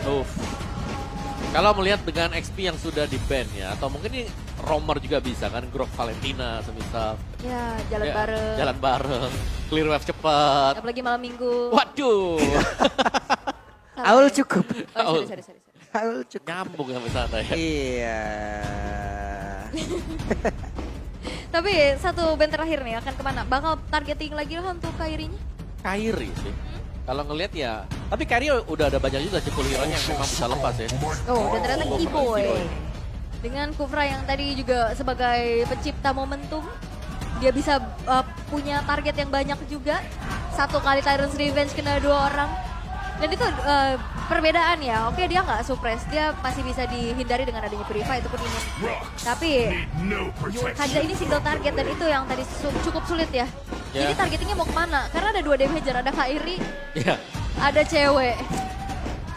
Uff. Kalau melihat dengan XP yang sudah di ban ya, atau mungkin ini roamer juga bisa kan, Grok Valentina semisal. Ya, jalan Ya, bareng. Jalan bareng, clear wave cepat. Apalagi malam minggu. Waduh, Salah Aul ya? cukup. Oh, sorry. Aul cukup. nyambung sampai sana ya. Iya. Tapi satu band terakhir nih akan kemana? Bakal targeting lagi lah untuk Kairinya? Kairi sih. Kalau ngelihat ya, tapi Kairi udah ada banyak juga cipul hero yang memang bisa lepas ya. Oh, dan ternyata Keyboy. Dengan Kufra yang tadi juga sebagai pencipta momentum, dia bisa punya target yang banyak juga. Satu kali Tyrant's Revenge kena 2 orang. Dan itu perbedaan ya, oke dia nggak suppress, dia masih bisa dihindari dengan adanya Purify ataupun imun. Tapi Kaja ini single target dan itu yang tadi cukup sulit ya. Ya. Jadi targetingnya mau kemana? Karena ada 2 damager, ada Kairi, Iya. ada cewek.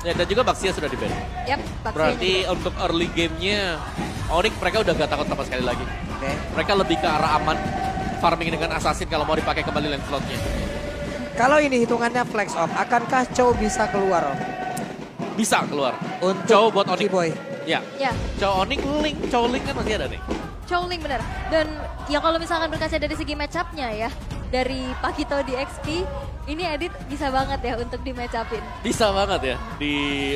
Ya, dan juga Baxia sudah di ban. Yap, Berarti untuk early gamenya, Onyx mereka udah gak takut sama sekali lagi. Oke. Mereka lebih ke arah aman, farming dengan assassin kalau mau dipakai kembali lane slotnya. Kalau ini hitungannya flex off, akankah Chow bisa keluar Om? Bisa keluar. Untuk Chow buat Onyx. Keyboy. Ya, Ya, Chow Onyx, Chow Link kan masih ada nih. Chowling bener. Dan ya kalau misalkan berkaca dari segi match-up-nya ya, dari Pakito di XP, ini Edit bisa banget ya untuk di match-upin. Bisa banget ya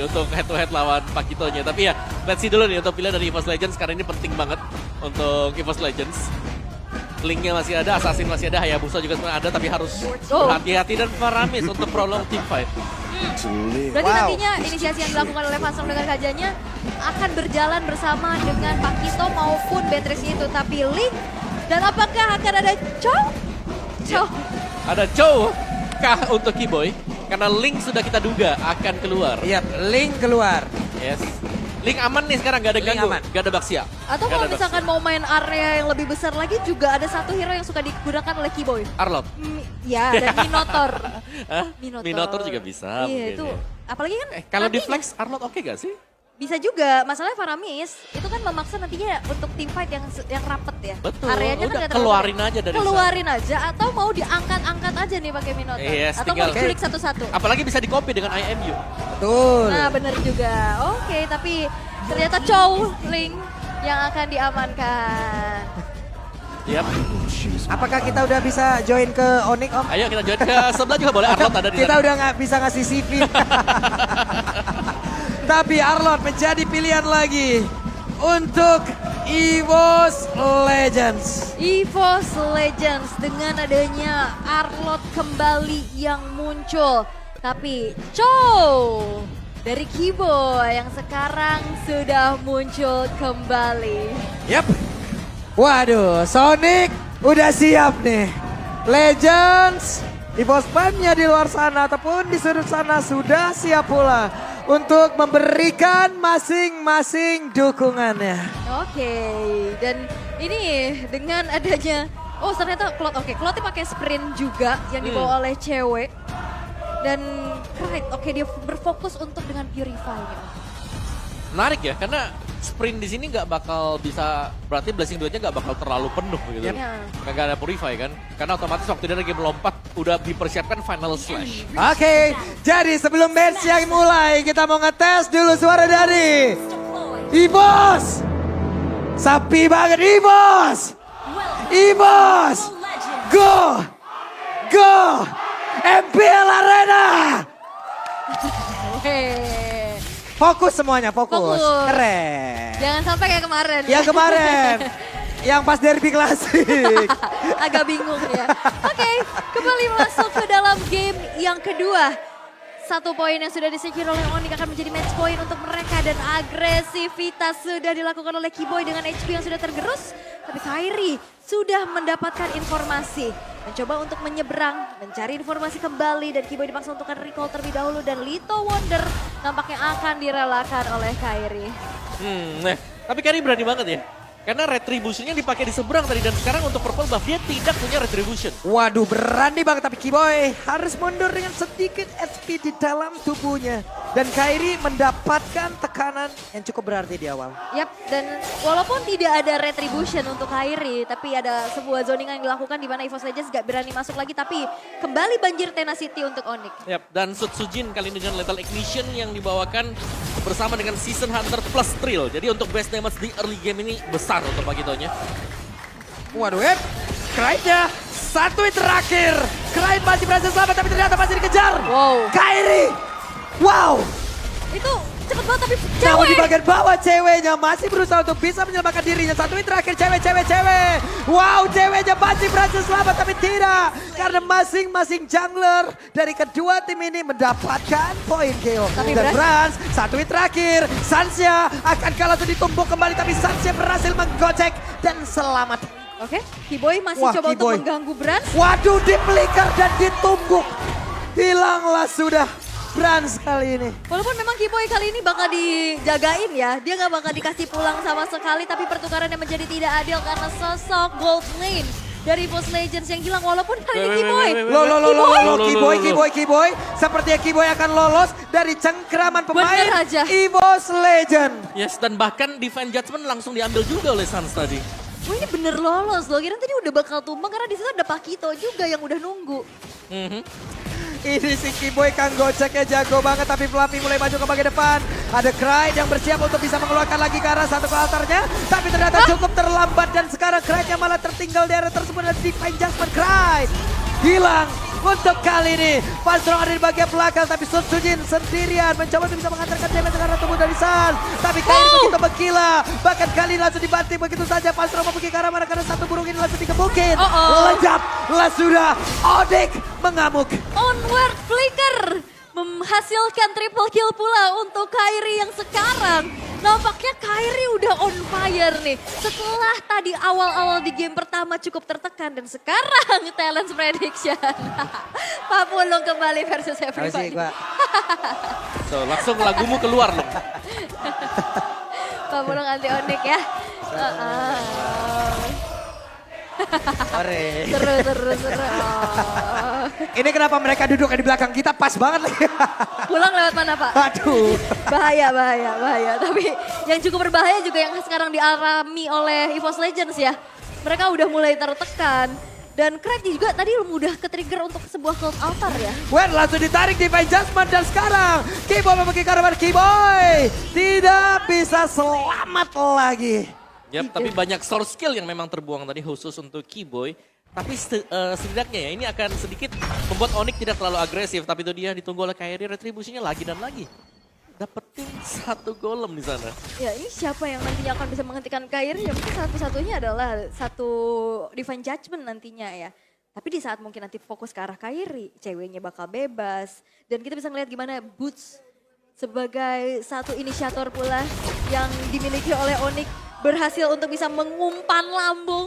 untuk head to head lawan Pakitonya. Tapi ya, let's see dulu nih untuk pilihan dari EVOS Legends karena ini penting banget untuk EVOS Legends. Linknya masih ada, Assassin masih ada, Hayabusa juga sebenarnya ada, tapi harus Oh. hati-hati dan Faramis untuk prolong team fight. Berarti Wow. nantinya inisiasi yang dilakukan oleh Fasong dengan Kajanya akan berjalan bersama dengan Pakito maupun Beatrice itu. Tapi Link, dan apakah akan ada Chow? Chow. Ada Chow kah untuk Keyboy? Karena Link sudah kita duga akan keluar. Iya, Link keluar. Yes. Link aman nih sekarang, gak ada Link ganggu, aman. gak ada Baxia. Atau Gak kalau ada misalkan mau main area yang lebih besar lagi, juga ada satu hero yang suka digunakan oleh Keyboy. Baxia. Arlot. Ya, dan Minotaur. Hah? Minotaur. Minotaur juga bisa Iya, mungkin itu. ya. Apalagi kan Kalau di nantinya flex Arlot oke gak sih? bisa juga. Masalahnya Faramis itu kan memaksa nantinya untuk team fight yang rapet ya. Betul, Areanya kan udah nggak terlalu keluarin banyak. aja dari keluarin aja atau mau diangkat-angkat aja nih pakai Minotaur. Yes, atau mau tinggal- diculik satu-satu. Apalagi bisa di-copy dengan IMU. Betul. Nah bener juga. Oke, tapi ternyata Chow Link yang akan diamankan. Yap. Apakah kita udah bisa join ke Onyx Om? Ayo kita join ke sebelah juga boleh. Arlot ada di Kita sana. udah nggak bisa ngasih CV. Tapi Arlot menjadi pilihan lagi untuk EVOS Legends. EVOS Legends dengan adanya Arlot kembali yang muncul. Tapi Chow dari Keyboy yang sekarang sudah muncul kembali. Yap. Waduh, Sonic udah siap nih. Legends, EVOS Prime-nya di luar sana ataupun di sudut sana sudah siap pula untuk memberikan masing-masing dukungannya. Oke, dan ini dengan adanya ternyata Cloud. Oke, Cloud pakai sprint juga yang dibawa oleh cewek. Dan dia berfokus untuk dengan Purify nih. Menarik ya, karena sprint di sini nggak bakal bisa, berarti Blessing duetnya nggak bakal terlalu penuh gitu. Ya. Nggak ada Purify kan, karena otomatis waktu dia lagi melompat udah dipersiapkan final slash. Oke, jadi sebelum match yang mulai kita mau ngetes dulu suara dari EVOS. Sapi banget EVOS. EVOS. Go. Go. MPL Arena. Hehehe. Fokus semuanya, fokus. Fokus. Keren. Jangan sampai kayak kemarin. Yang kemarin. Yang pas derby klasik. Agak bingung ya. Oke, kembali masuk ke dalam game yang kedua. 1 poin yang sudah disecure oleh Onyx akan menjadi match point untuk mereka. Dan agresivitas sudah dilakukan oleh Keyboy dengan HP yang sudah tergerus. Tapi Kairi sudah mendapatkan informasi. Mencoba untuk menyeberang, mencari informasi kembali. Dan Keyboy dipaksa untuk recall terlebih dahulu. Dan Lito Wonder nampaknya akan direlakan oleh Kairi. Tapi Kairi berani banget ya. Karena retributionnya dipakai di seberang tadi, dan sekarang untuk purple buff dia tidak punya retribution. Waduh, berani banget tapi Keyboy harus mundur dengan sedikit HP di dalam tubuhnya. Dan Kairi mendapatkan tekanan yang cukup berarti di awal. Yap, dan walaupun tidak ada retribution untuk Kairi, tapi ada sebuah zoningan yang dilakukan di mana EVOS Legends gak berani masuk lagi, tapi kembali banjir tenacity untuk Onyx. Yap, dan Sutsujin kali ini dengan Lethal Ignition yang dibawakan bersama dengan Season Hunter plus Thrill. Jadi untuk best damage di early game ini besar untuk Pakitonya. Waduh, Kraid-nya satu hit terakhir. Kraid masih berhasil selamat tapi ternyata masih dikejar. Wow. Kairi, wow. Itu cepet banget tapi Namun di cewek. bagian bawah ceweknya masih berusaha untuk bisa menyelamatkan dirinya. Satu hit terakhir cewek. Wow, ceweknya masih berhasil selamat tapi tidak. Karena masing-masing jungler dari kedua tim ini mendapatkan poin kill. Tapi Dan Brans, satu hit terakhir. Sansya akan kalah untuk ditumbuk kembali tapi Sansya berhasil menggocek dan selamat. Oke, Keyboy masih Wah, coba Keyboy. untuk mengganggu Brans. Waduh, dipeliker dan ditumbuk. Hilanglah sudah Brans kali ini. Walaupun memang Keyboy kali ini bakal dijagain ya. Dia gak bakal dikasih pulang sama sekali. Tapi pertukarannya menjadi tidak adil karena sosok gold lane dari EVOS Legends yang hilang. Walaupun kali ini Keyboy. Keyboy. Sepertinya Keyboy akan lolos dari cengkraman pemain Bener aja. EVOS Legend. Yes, dan bahkan Divine Judgment langsung diambil juga oleh Sans tadi. Wah ini bener lolos loh. Kira tadi udah bakal tumbang karena di situ ada Pakito juga yang udah nunggu. Ini si Keyboy Kang goceknya jago banget tapi Fluffy mulai maju ke bagian depan. Ada Kraid yang bersiap untuk bisa mengeluarkan lagi ke arah satu ke altarnya. Tapi ternyata cukup terlambat dan sekarang Kraidnya malah tertinggal di area tersebut dan Divine Judgment Kraid hilang untuk kali ini. Falstrong ada di bagian belakang tapi Sutsujin sendirian mencoba untuk bisa mengantarkan damage ke arah tubuh dari San. Tapi Kairi begitu menggila. Bahkan kali ini langsung dibanting begitu saja. Falstrong mau pergi ke arah mana karena satu burung ini langsung dikebukin. Lejap lah sudah. Odik mengamuk. Onward Flicker menghasilkan triple kill pula untuk Kairi yang sekarang nampaknya Kairi udah on fire nih. Setelah tadi awal-awal di game pertama cukup tertekan dan sekarang talent prediction. Pak Pulung kembali versus everybody. So, langsung lagumu keluar loh. Pak Pulung anti Onyx ya. Seru. Ini kenapa mereka duduk di belakang kita pas banget lagi. Pulang lewat mana Pak? Aduh. Bahaya. Tapi yang cukup berbahaya juga yang sekarang dialami oleh EVOS Legends ya. Mereka udah mulai tertekan. Dan Kraid juga tadi mudah ke-trigger untuk sebuah cult altar ya. Langsung ditarik Divine Judgment dan sekarang Keyboy memiliki karavan Keyboy. Tidak bisa selamat lagi. Yap, tapi banyak source skill yang memang terbuang tadi khusus untuk Keyboy. Tapi setidaknya ya ini akan sedikit membuat Onyx tidak terlalu agresif. Tapi itu dia ditunggu oleh Kairi, retribusinya lagi dan lagi. Dapetin satu golem di sana. Ya ini siapa yang nantinya akan bisa menghentikan Kairi? Ya mungkin satu-satunya adalah satu Divine Judgment nantinya ya. Tapi di saat mungkin nanti fokus ke arah Kairi, ceweknya bakal bebas. Dan kita bisa ngeliat gimana Boots sebagai satu inisiator pula yang dimiliki oleh Onyx berhasil untuk bisa mengumpan lambung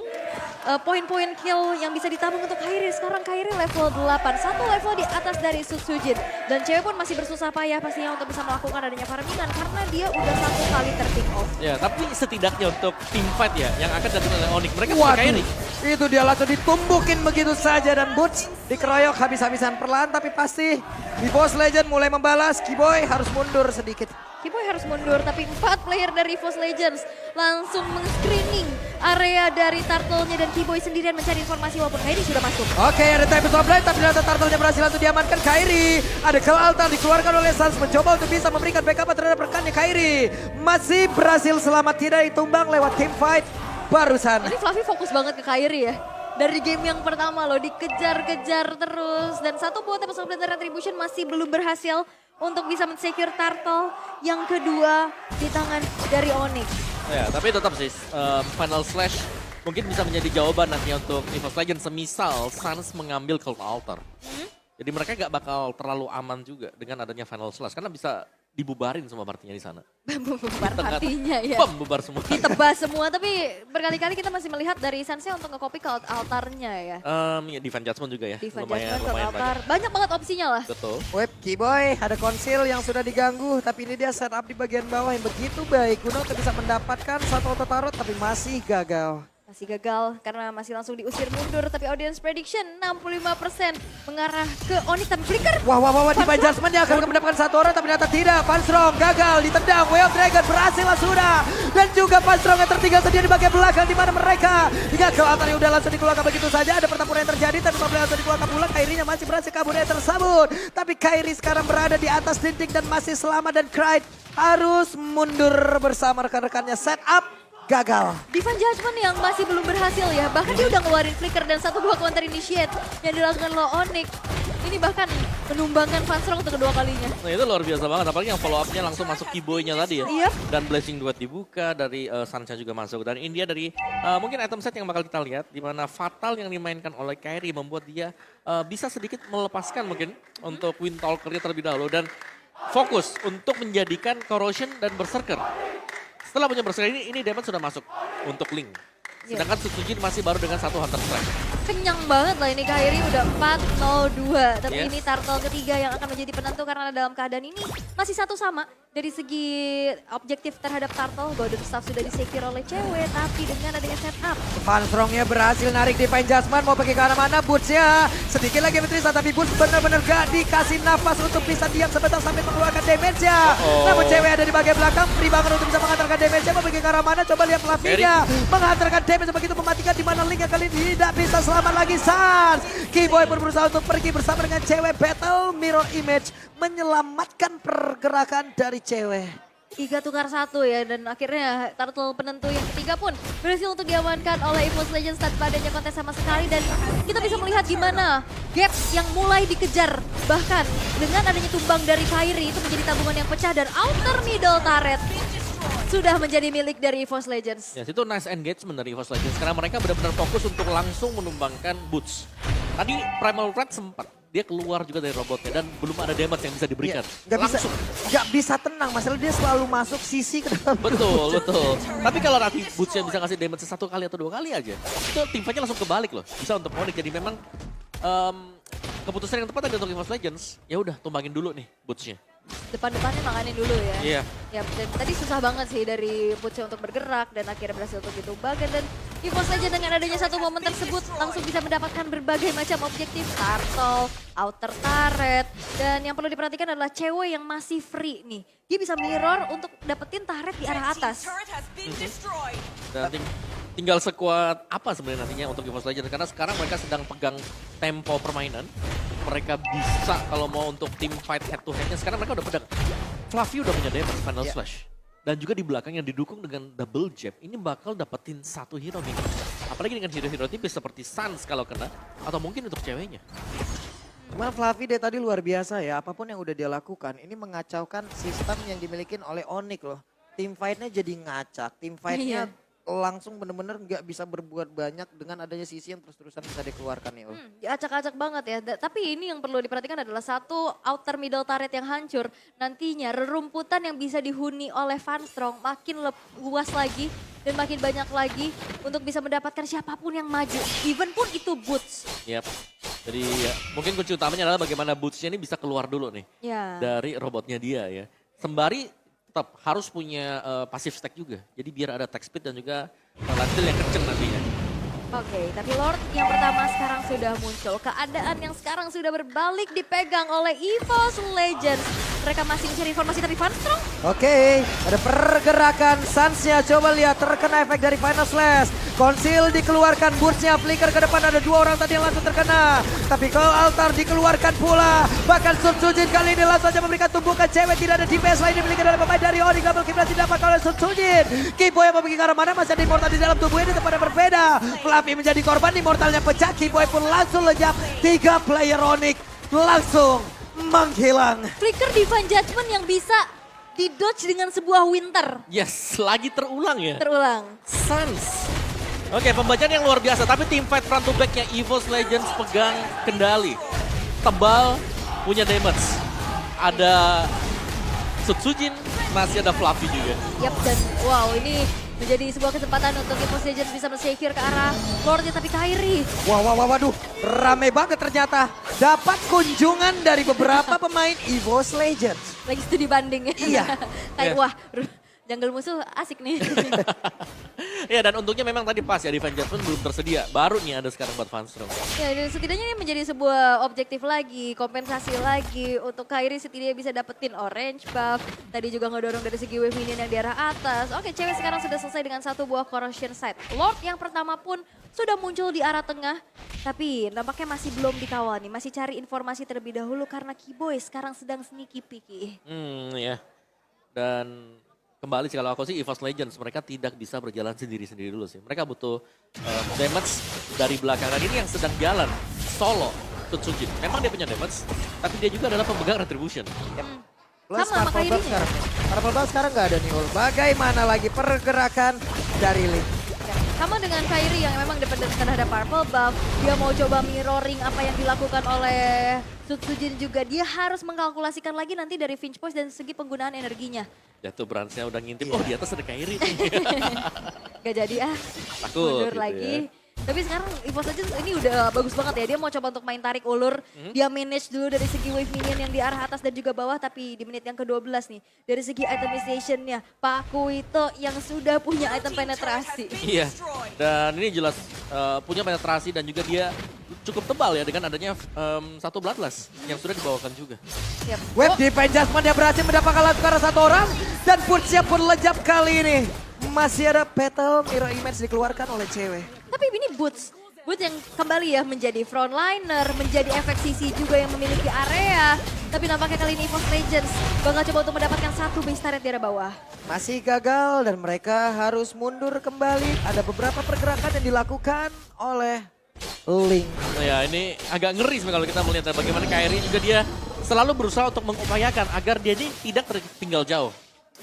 poin-poin kill yang bisa ditabung untuk Kairi. Sekarang Kairi level 8, satu level di atas dari Sutsujin. Dan cewek pun masih bersusah payah pastinya untuk bisa melakukan adanya farmingan karena dia udah satu kali ter-pick off. Ya, tapi setidaknya untuk team fight ya yang akan datang oleh Onyx. Mereka punya Kairi. Itu dia langsung ditumbukin begitu saja dan Boots dikeroyok habis-habisan perlahan tapi pasti EVOS Legend mulai membalas. Keyboy harus mundur sedikit. Keyboy harus mundur, tapi 4 player dari EVOS Legends langsung meng-screening area dari Turtle-nya dan Keyboy sendirian mencari informasi walaupun Kairi sudah masuk. Oke, ada time of blind tapi ternyata Turtle-nya berhasil langsung diamankan Kairi. Ada kill altar dikeluarkan oleh Sans mencoba untuk bisa memberikan backup terhadap rekannya Kairi. Masih berhasil selamat tidak ditumbang lewat team fight barusan. Ini Fluffy fokus banget ke Kairi ya. Dari game yang pertama loh, dikejar-kejar terus. Dan satu buat Time of Blind Retribution masih belum berhasil untuk bisa men-secure Turtle. Yang kedua di tangan dari Onyx. Ya, tapi tetap sih Final Slash mungkin bisa menjadi jawaban nanti untuk EVOS Legends semisal Sans mengambil Cult Altar. Jadi mereka gak bakal terlalu aman juga dengan adanya Final Slash karena bisa dibubarin semua partinya di sana. Bubar partinya ya. Bubar semua. Ditebas semua, tapi berkali-kali kita masih melihat dari Sansnya untuk nge-copy Cult Altarnya ya. Ya Divine Judgment juga ya. Divine Judgment, Cult Altar. Banyak banget opsinya lah. Betul. Web Keyboy ada konsil yang sudah diganggu tapi ini dia setup di bagian bawah yang begitu baik. Gunung bisa mendapatkan satu auto tarot tapi masih gagal. Masih gagal karena masih langsung diusir mundur. Tapi audience prediction 65% mengarah ke Onyx tapi Flicker. Wah, Divine Judgment yang akan mendapatkan satu orang tapi ternyata tidak. Fanstrong gagal ditendang, Way of Dragon berhasil sudah. Dan juga Fanstrong yang tertinggal sendiri di bagian belakang di mana mereka. Hingga ke altar yang udah langsung dikeluarkan begitu saja. Ada pertempuran yang terjadi tapi Pablo langsung dikeluarkan pula. Kairinya masih berhasil kabur yang tersabut. Tapi Kairi sekarang berada di atas dinding dan masih selamat dan Clyde harus mundur bersama rekan-rekannya. Set up. Gagal. Divine Judgment yang masih belum berhasil ya. Bahkan dia udah ngeluarin Flicker dan satu buah counter initiate yang dilakukan oleh Onyx. Ini bahkan menumbangkan Fanstrong untuk kedua kalinya. Nah itu luar biasa banget, apalagi yang follow up-nya langsung masuk keyboy-nya tadi ya. Yep. Dan Blessing Duet dibuka, dari Sancha juga masuk. Dan India dari mungkin item set yang bakal kita lihat, di mana Fatal yang dimainkan oleh Kairi membuat dia bisa sedikit melepaskan mungkin untuk Windtalker-nya terlebih dahulu. Dan fokus untuk menjadikan Corrosion dan Berserker. Setelah punya Berserker ini damage sudah masuk untuk Link. Sedangkan Sutsujin masih baru dengan satu Hunter Strike. Kenyang banget lah ini Kairi udah 4-0-2. Tapi ini turtle ketiga yang akan menjadi penentu karena dalam keadaan ini masih satu sama. Dari segi objektif terhadap turtle, Golden Staff sudah disecure oleh cewek. Tapi dengan adanya setup. Fanstrongnya berhasil narik Divine Judgment mau pergi ke arah mana Boots-nya. Sedikit lagi Beatrice tapi Boots benar-benar gak dikasih nafas untuk bisa diam sebentar sampai mengeluarkan damage-nya. Namun cewek ada di bagian belakang, free banget untuk bisa menghantarkan damage-nya. Mau pergi ke arah mana, coba lihat Flavinya. Menghantarkan damage begitu mematikan di mana Link yang kali ini tidak bisa selamat lagi. Sans. Keyboy pun berusaha untuk pergi bersama dengan cewek. Battle Mirror Image menyelamatkan pergerakan dari cewek. 3 tukar 1 ya, dan akhirnya turtle penentu yang ketiga pun berhasil untuk diamankan oleh EVOS Legends tanpa adanya kontes sama sekali. Dan kita bisa melihat gimana gap yang mulai dikejar. Bahkan dengan adanya tumbang dari Kairi itu menjadi tabungan yang pecah dan outer middle turret sudah menjadi milik dari EVOS Legends. Ya, itu nice engagement dari EVOS Legends karena mereka benar-benar fokus untuk langsung menumbangkan Boots. Tadi Primal Red sempat dia keluar juga dari robotnya dan belum ada damage yang bisa diberikan. Gak bisa tenang, masalah dia selalu masuk sisi ke dalam. Betul. Tapi kalau nanti Boots-nya bisa ngasih damage satu kali atau 2 kali aja, itu tim fight-nya langsung kebalik loh. Bisa untuk Onyx. Jadi memang keputusan yang tepat ada untuk EVOS Legends. Ya udah, tumbangin dulu nih Boots-nya. Depan-depannya manganin dulu ya. Iya. Ya, dan tadi susah banget sih dari Boots-nya untuk bergerak dan akhirnya berhasil untuk ditumbangkan. Dan EVOS Legends dengan adanya satu momen tersebut langsung bisa mendapatkan berbagai macam objektif. Turtle, outer turret, dan yang perlu diperhatikan adalah cewek yang masih free nih. Dia bisa mirror untuk dapetin turret di arah atas. Dan tinggal sekuat apa sebenarnya nantinya untuk EVOS Legends. Karena sekarang mereka sedang pegang tempo permainan. Mereka bisa kalau mau untuk tim fight head to headnya. Sekarang mereka udah pedang. Fluffy udah punya damage final slash. Dan juga di belakang yang didukung dengan double jab. Ini bakal dapetin satu hero nih. Apalagi dengan hero-hero tipis seperti Sans kalau kena. Atau mungkin untuk ceweknya. Cuman Fluffy dari tadi luar biasa ya. Apapun yang udah dia lakukan. Ini mengacaukan sistem yang dimiliki oleh Onyx loh. Tim fight-nya jadi ngacak. Tim fight-nya langsung bener-bener nggak bisa berbuat banyak dengan adanya sisi yang terus-terusan bisa dikeluarkan ya. Acak-acak banget ya. Tapi ini yang perlu diperhatikan adalah satu outer middle turret yang hancur. Nantinya rerumputan yang bisa dihuni oleh Fanstrong makin luas lagi dan makin banyak lagi untuk bisa mendapatkan siapapun yang maju. Even pun itu Boots. Yap. Jadi ya, mungkin kunci utamanya adalah bagaimana Boots-nya ini bisa keluar dulu nih. Dari robotnya dia ya. Sembari tetap harus punya passive stack juga. Jadi biar ada attack speed dan juga landil yang kenceng nantinya. Oke, tapi Lord yang pertama sekarang sudah muncul. Keadaan yang sekarang sudah berbalik dipegang oleh EVOS Legends. Mereka masih mencari informasi dari Fanstrong. Oke, ada pergerakan Sans-nya. Coba lihat terkena efek dari Final Slash. Konsil dikeluarkan, Boots-nya flicker ke depan. Ada 2 orang tadi yang langsung terkena. Tapi kalau altar dikeluarkan pula. Bahkan Sutsujin kali ini langsung saja memberikan tumbukan cewek. Tidak ada DPS lain dimiliki oleh pemain dari Onyx. Double kill didapat oleh Sutsujin. Keyboy yang memiliki ke arah mana masih ada immortal di dalam tubuhnya di tempat yang berbeda. Fluffy menjadi korban, immortalnya pecah. Keyboy pun langsung lenyap. 3 player Onyx langsung menghilang. Flicker Divine Judgment yang bisa di-dodge dengan sebuah winter. Yes, lagi terulang ya. Terulang. Sans. Oke, pembacaan yang luar biasa. Tapi tim fight front to back-nya EVOS Legends pegang kendali. Tebal, punya damage. Ada Sutsujin, masih ada Fluffy juga. Yap, dan wow ini menjadi sebuah kesempatan untuk EVOS Legends bisa men-secure ke arah Lordnya, tapi Kairi. Waduh, rame banget ternyata. Dapat kunjungan dari beberapa pemain EVOS Legends. Lagi studi banding ya. Iya. Kayak wah jungle musuh asik nih. Ya dan untungnya memang tadi pas ya Divine Judgment belum tersedia. Baru nih ada sekarang buat Funstrom. Ya, dan setidaknya ini menjadi sebuah objektif lagi, kompensasi lagi untuk Kairi setidaknya bisa dapetin orange buff. Tadi juga ngedorong dari segi wave minion yang di arah atas. Oke, cewek sekarang sudah selesai dengan satu buah corrosion sight. Lord yang pertama pun sudah muncul di arah tengah, tapi nampaknya masih belum dikawal nih. Masih cari informasi terlebih dahulu karena Keyboy sekarang sedang sneaky peeky. Ya. Dan kembali sih kalau aku sih EVOS Legends mereka tidak bisa berjalan sendiri-sendiri dulu sih. Mereka butuh damage dari belakangan ini yang sedang jalan solo Sutsujin. Memang dia punya damage, tapi dia juga adalah pemegang retribution. Plus Sama, Purple Buff Kairinya. sekarang. Purple Buff sekarang nggak ada nih Ul. Bagaimana lagi pergerakan dari Link? Ya, sama dengan Kairi yang memang dependen terhadap purple buff, dia mau coba mirroring apa yang dilakukan oleh Sutsujin juga. Dia harus mengkalkulasikan lagi nanti dari Finch Poise dan segi penggunaan energinya. Ya tuh Bransnya udah ngintip, oh di atas ada Kairi. Gak jadi Takut mundur gitu lagi. ya. Tapi sekarang EVOS Legends ini udah bagus banget ya. Dia mau coba untuk main tarik ulur. Dia manage dulu dari segi wave minion yang di arah atas dan juga bawah. Tapi di menit yang ke-12 nih. Dari segi itemization-nya, Pak Kuito yang sudah punya item penetrasi. Iya, dan ini jelas punya penetrasi dan juga dia cukup tebal ya dengan adanya satu Bloodlust yang sudah dibawakan juga. Siap. Web Divine Judgment yang berhasil mendapatkan laskar satu orang. Dan Pursia pun lejap kali ini. Masih ada Battle Mirror Image dikeluarkan oleh cewek. Tapi ini Boots. Boots yang kembali ya menjadi frontliner, menjadi efek CC juga yang memiliki area. Tapi nampaknya kali ini EVOS Legends bakal coba untuk mendapatkan satu base turret di arah bawah. Masih gagal dan mereka harus mundur kembali. Ada beberapa pergerakan yang dilakukan oleh Link. Ya ini agak ngeri sebenarnya kalau kita melihat bagaimana Kairi juga dia selalu berusaha untuk mengupayakan agar dia ini tidak tertinggal jauh.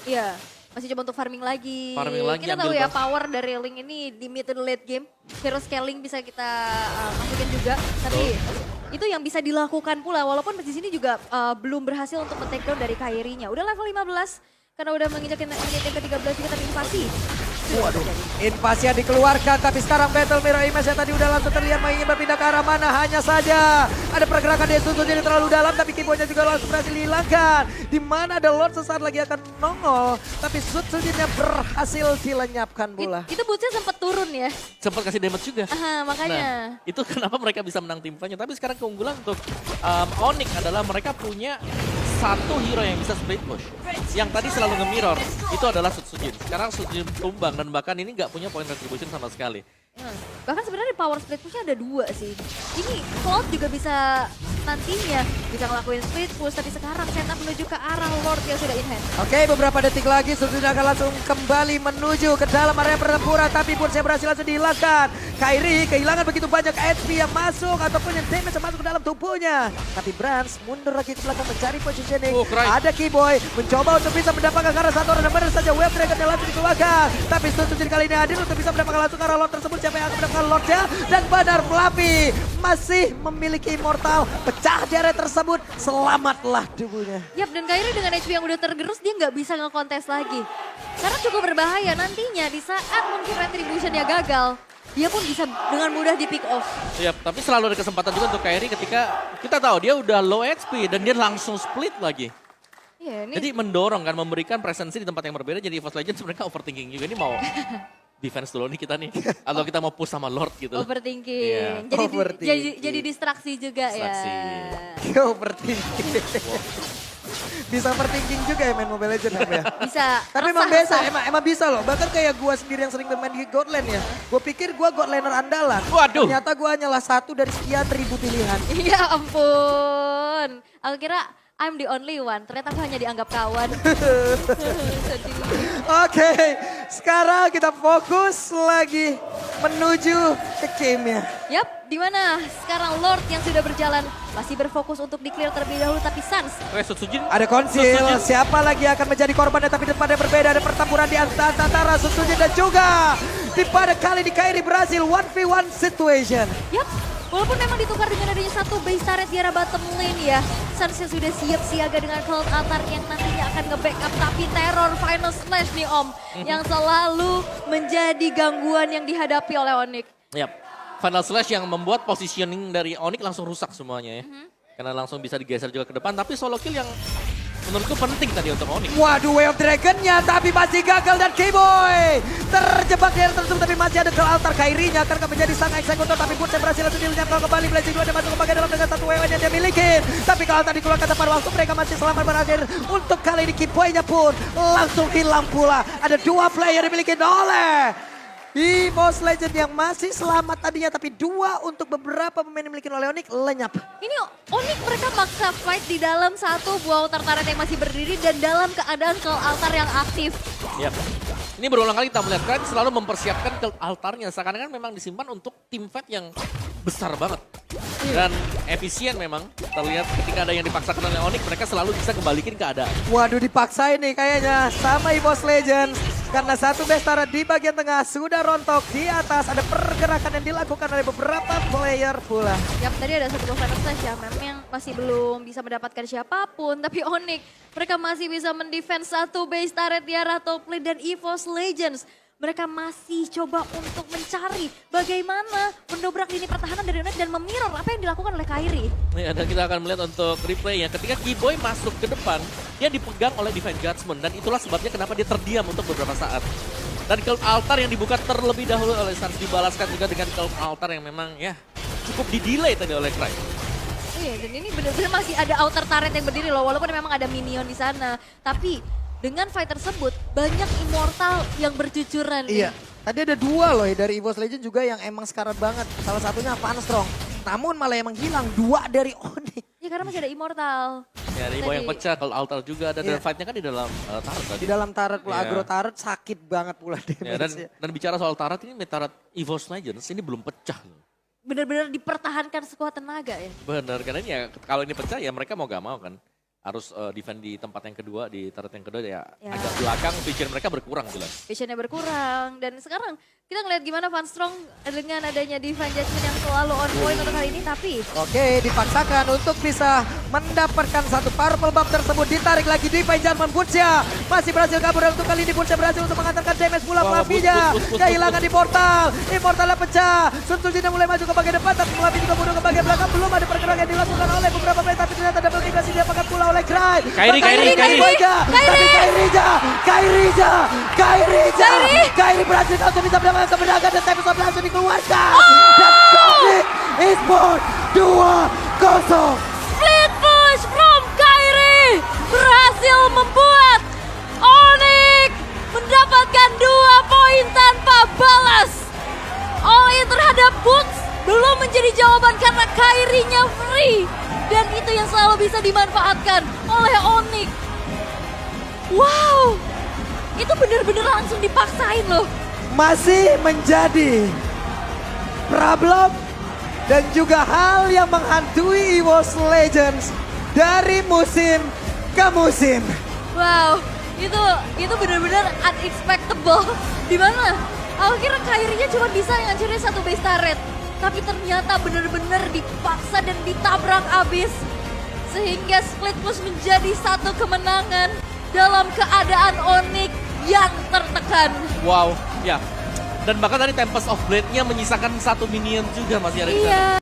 Iya, masih coba untuk farming lagi. Farming lagi, Kita tahu ambil ya buff. power dari Link ini di mid and late game. Hero scaling bisa kita masukin juga. Tapi itu yang bisa dilakukan pula. Walaupun di sini juga belum berhasil untuk men-take down dari Kairi-nya. Udah level 15 karena udah menginjak menit yang ke-13 juga tapi invasi. Waduh, invasi yang dikeluarkan tapi sekarang Battle Mirror Image yang tadi udah langsung terlihat ingin berpindah ke arah mana. Hanya saja ada pergerakan dari Sutsujin jadi terlalu dalam tapi keyboardnya juga langsung berhasil dihilangkan. Di mana ada Lord sesaat lagi akan nongol tapi Sutsujinnya berhasil dilenyapkan pula. Itu Bootsnya sempat turun ya. Sempat kasih damage juga. Aha, makanya. Nah, itu kenapa mereka bisa menang tim fight-nya. Tapi sekarang keunggulan untuk Onyx adalah mereka punya satu hero yang bisa split push. Yang tadi selalu nge-mirror, itu adalah Sutsujin. Sekarang Sutsujin tumbang dan bahkan ini nggak punya point retribution sama sekali. Bahkan sebenarnya power split pushnya ada dua sih. Ini Cloud juga bisa nantinya bisa ngelakuin split push, tapi sekarang setup menuju ke arah Lord yang sudah in hand. Oke, beberapa detik lagi Sutsujin akan langsung kembali menuju ke dalam area pertempuran tapi pun saya berhasil langsung dihilangkan. Kairi kehilangan begitu banyak HP yang masuk ataupun yang damage yang masuk ke dalam tubuhnya. Tapi Brans mundur lagi ke belakang mencari positioning. Ada Keyboy mencoba untuk bisa mendapatkan ke arah satu orang dan benar saja Wave Dragon yang langsung dikeluarkan. Tapi Sutsujin kali ini hadir untuk bisa mendapatkan langsung ke arah Lord tersebut. Siapa yang akan mendapatkan Lordnya? Dan benar Fluffy masih memiliki Immortal. Pecah di area tersebut. Selamatlah tubuhnya. Yap, dan Kairi dengan HP yang udah tergerus dia nggak bisa nge-kontes lagi. Karena cukup berbahaya nantinya di saat mungkin retribution-nya gagal. Dia pun bisa dengan mudah di pick off. Ya, tapi selalu ada kesempatan juga untuk Kairi ketika kita tahu dia udah low HP dan dia langsung split lagi. Iya, ini Jadi mendorong kan, memberikan presensi di tempat yang berbeda. Jadi EVOS Legends mereka overthinking juga. Ini mau defense dulu nih kita nih. Atau kita mau push sama Lord gitu. overthinking. Iya. Jadi, Overthinking. jadi distraksi juga Distraksi. ya. Overthinking. Bisa overthinking juga ya main Mobile Legends ya. Bisa. Tapi emang biasa, emang bisa loh. Bahkan kayak gua sendiri yang sering bermain di God Lane ya. Gua pikir gua God Laner andalan. Waduh. Ternyata gua hanyalah satu dari sekian ribu pilihan. Ya ampun. Aku kira I'm the only one. Ternyata aku hanya dianggap kawan. Sedih. Oke, sekarang kita fokus lagi menuju ke game-nya. Yap, di mana sekarang Lord yang sudah berjalan masih berfokus untuk di-clear terlebih dahulu, tapi Sans Oke, Sutsujin. Ada konsil, siapa lagi akan menjadi korbannya tapi tempatnya berbeda. Ada pertempuran di antara Sutsujin dan juga di pada kali di Kairi berhasil 1v1 situation. Yap, walaupun memang ditukar dengan adanya satu base turret di arah bottom lane ya. Sans yang sudah siap siaga dengan Cloud Altar yang nantinya akan nge-backup. Tapi teror Final Slash nih Om. Yang selalu menjadi gangguan yang dihadapi oleh Onyx. Yap. Final Slash yang membuat positioning dari Onyx langsung rusak semuanya ya. Karena langsung bisa digeser juga ke depan. Tapi solo kill yang menurutku penting tadi untuk Onyx. Waduh, Way of Dragon-nya tapi masih gagal dan K-Boy terjebak di area tersebut tapi masih ada ke altar Kairi-nya akan menjadi sang eksekutor tapi Butcher berhasil langsung dilenyapkan kembali. Blazing 2 dia masuk ke bagian dalam dengan satu WO yang dia miliki. Tapi ke altar dikeluarkan tepat waktu mereka masih selamat berakhir. Untuk kali ini K-Boy-nya pun langsung hilang pula. Ada 2 player dimiliki oleh EVOS Legend yang masih selamat tadinya tapi 2 untuk beberapa pemain dimiliki oleh Onyx lenyap. Ini Onyx mereka maksa fight di dalam satu buah altar turret yang masih berdiri dan dalam keadaan cult altar yang aktif. Yap. Ini berulang kali kita melihat kan selalu mempersiapkan cult altarnya. Seakan-akan memang disimpan untuk tim fight yang besar banget. Dan efisien memang terlihat ketika ada yang dipaksakan oleh Onyx mereka selalu bisa kembalikin keadaan. Waduh, dipaksain nih kayaknya sama EVOS Legends. Karena satu base turret di bagian tengah sudah rontok, di atas ada pergerakan yang dilakukan oleh beberapa player pula. Yap, tadi ada satu Final Stage ya, memang masih belum bisa mendapatkan siapapun. Tapi Onyx, mereka masih bisa mendefense satu base turret di arah top lane dan EVOS Legends. Mereka masih coba untuk mencari bagaimana mendobrak lini pertahanan dari Onyx dan memirror apa yang dilakukan oleh Kairi. Ya, dan kita akan melihat untuk replay-nya. Ketika K-Boy masuk ke depan, dia dipegang oleh Divine Judgment. Dan itulah sebabnya kenapa dia terdiam untuk beberapa saat. Dan cult altar yang dibuka terlebih dahulu oleh Stars dibalaskan juga dengan cult altar yang memang ya cukup di-delay tadi oleh Cry. Iya, dan ini benar-benar masih ada outer turret yang berdiri loh, walaupun memang ada minion di sana. Tapi dengan fight tersebut, banyak immortal yang berjujuran. Iya, tadi ada 2 loh ya dari EVOS Legend juga yang emang sekarat banget. Salah satunya Funstrong. Namun malah emang hilang 2 dari Onyx. Ya karena masih ada immortal. Ya, ada Ibo yang pecah, cult altar juga ada. Dan Iya. fight-nya kan di dalam turret tadi. Di dalam turret pula, Iya. agro turret sakit banget pula Ya, damage-nya. dan bicara soal turret, ini turret EVOS Legends ini belum pecah. Benar-benar dipertahankan sekuat tenaga ya. Benar, karena ini ya kalau ini pecah ya mereka mau gak mau kan. Harus defend di tempat yang kedua, di turret yang kedua ya, Ya. agak belakang, vision mereka berkurang jelas. Visionnya berkurang. Dan sekarang kita ngeliat gimana Funstrong dengan adanya Divine Judgment yang selalu on point untuk kali ini. Tapi Oke, dipaksakan untuk bisa mendapatkan satu purple buff tersebut. Ditarik lagi Divine Judgment. Butcher masih berhasil kabur untuk kali ini. Butcher berhasil untuk mengantarkan damage pula. Wah, Flavinya bus. kehilangan di portal. Immortalnya pecah. Sun Tzu mulai maju ke bagian depan. Tapi Flavi juga mundur ke bagian belakang. Belum ada pergerakan yang dilakukan oleh beberapa player. Tapi ternyata double kill masih diapakan pula oleh Cry. Kairi. Kairi berhasil untuk bisa mendapatkan kemenangan dan Tempest langsung dikeluarkan. Dan Onyx Esports 2-0. split push from Kairi berhasil membuat Onyx mendapatkan 2 poin tanpa balas. All in terhadap Boots belum menjadi jawaban karena Kairi-nya free. Dan itu yang selalu bisa dimanfaatkan oleh Onyx. Wow, itu benar-benar langsung dipaksain loh. Masih menjadi problem dan juga hal yang menghantui EVOS Legends dari musim ke musim. Wow, itu benar-benar unexpectable. Di mana akhirnya Kairi-nya cuma bisa ngancurin satu base turret. Tapi ternyata benar-benar dipaksa dan ditabrak abis. Sehingga split push menjadi satu kemenangan dalam keadaan Onyx yang tertekan. Wow, ya. Dan bahkan tadi Tempest of Blade-nya menyisakan satu minion juga masih ada di sana. Iya.